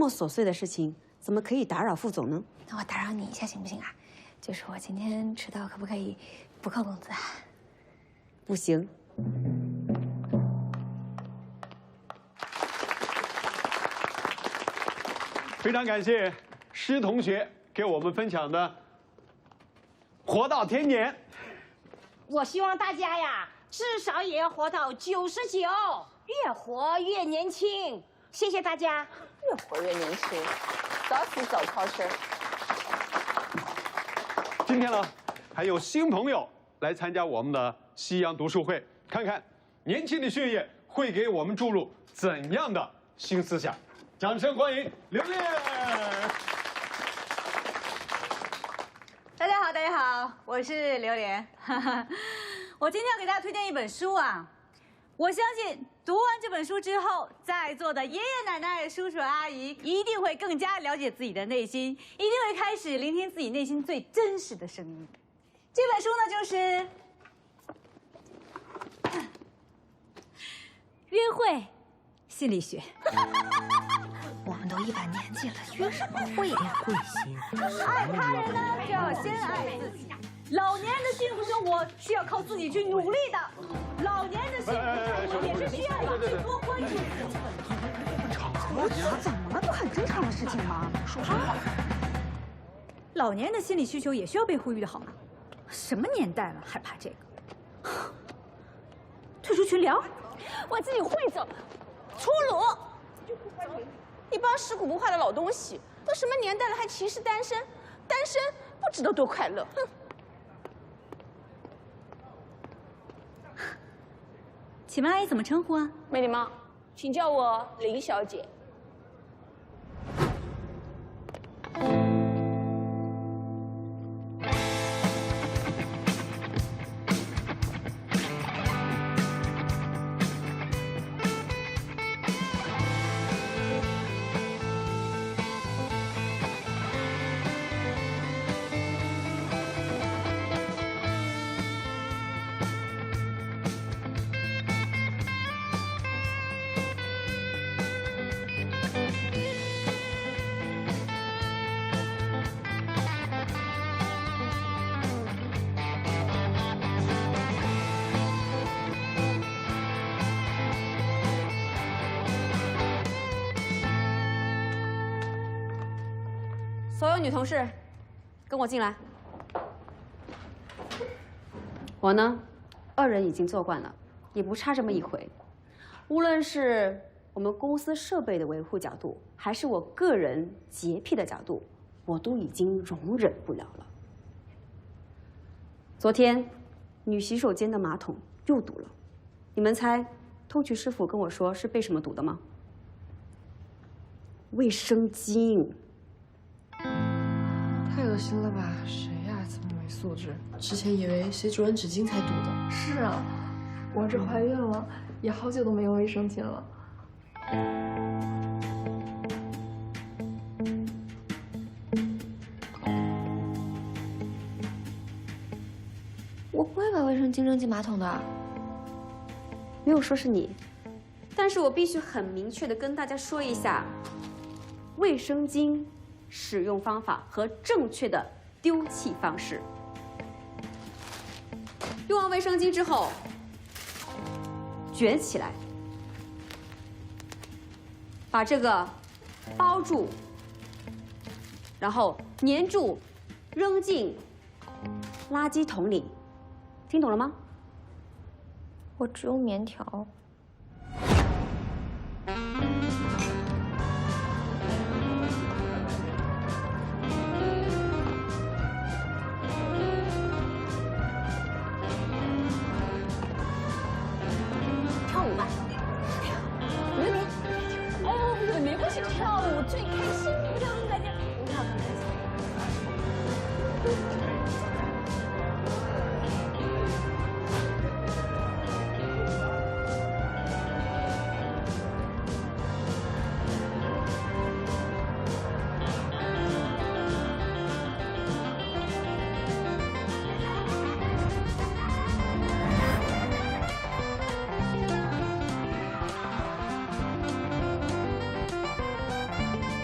么琐碎的事情，怎么可以打扰副总呢？那我打扰你一下行不行啊？就是我今天迟到，可不可以不扣工资啊？不行。非常感谢施同学给我们分享的活到天年。我希望大家呀，至少也要活到99，越活越年轻。谢谢大家。越活越年轻，早死早超生。今天呢，还有新朋友来参加我们的西洋读书会，看看年轻的血液会给我们注入怎样的新思想。掌声欢迎刘烈！大家好，大家好，我是榴莲。我今天要给大家推荐一本书啊，我相信读完这本书之后，在座的爷爷奶奶、叔叔阿姨一定会更加了解自己的内心，一定会开始聆听自己内心最真实的声音。这本书呢，就是《约会心理学》。我们都一把年纪了，约什么会呀？会心。爱他人呢，就要先爱自己。老年人的幸福生活是要靠自己去努力的，老年人的幸福生活也是需要你去多关注自己。他怎么了？不很正常的事情吗？说实话。老年人的心理需求也需要被呼吁的好吗？什么年代了，还怕这个？退出群聊，我自己会走，粗鲁。一帮食古不化的老东西，都什么年代了还歧视单身？单身不值得多快乐，哼！请问阿姨怎么称呼啊？没礼貌，请叫我林小姐。所有女同事，跟我进来。我呢，2人已经做惯了，也不差这么一回。无论是我们公司设备的维护角度，还是我个人洁癖的角度，我都已经容忍不了了。昨天，女洗手间的马桶又堵了，你们猜，通渠师傅跟我说是被什么堵的吗？卫生巾。太恶心了吧！谁呀，这么没素质？之前以为写主任纸巾才堵的。是啊，我这怀孕了，也好久都没用卫生巾了。我不会把卫生巾扔进马桶的。没有说是你，但是我必须很明确的跟大家说一下，卫生巾使用方法和正确的丢弃方式。用完卫生巾之后，卷起来，把这个包住，然后粘住，扔进垃圾桶里。听懂了吗？我只有棉条。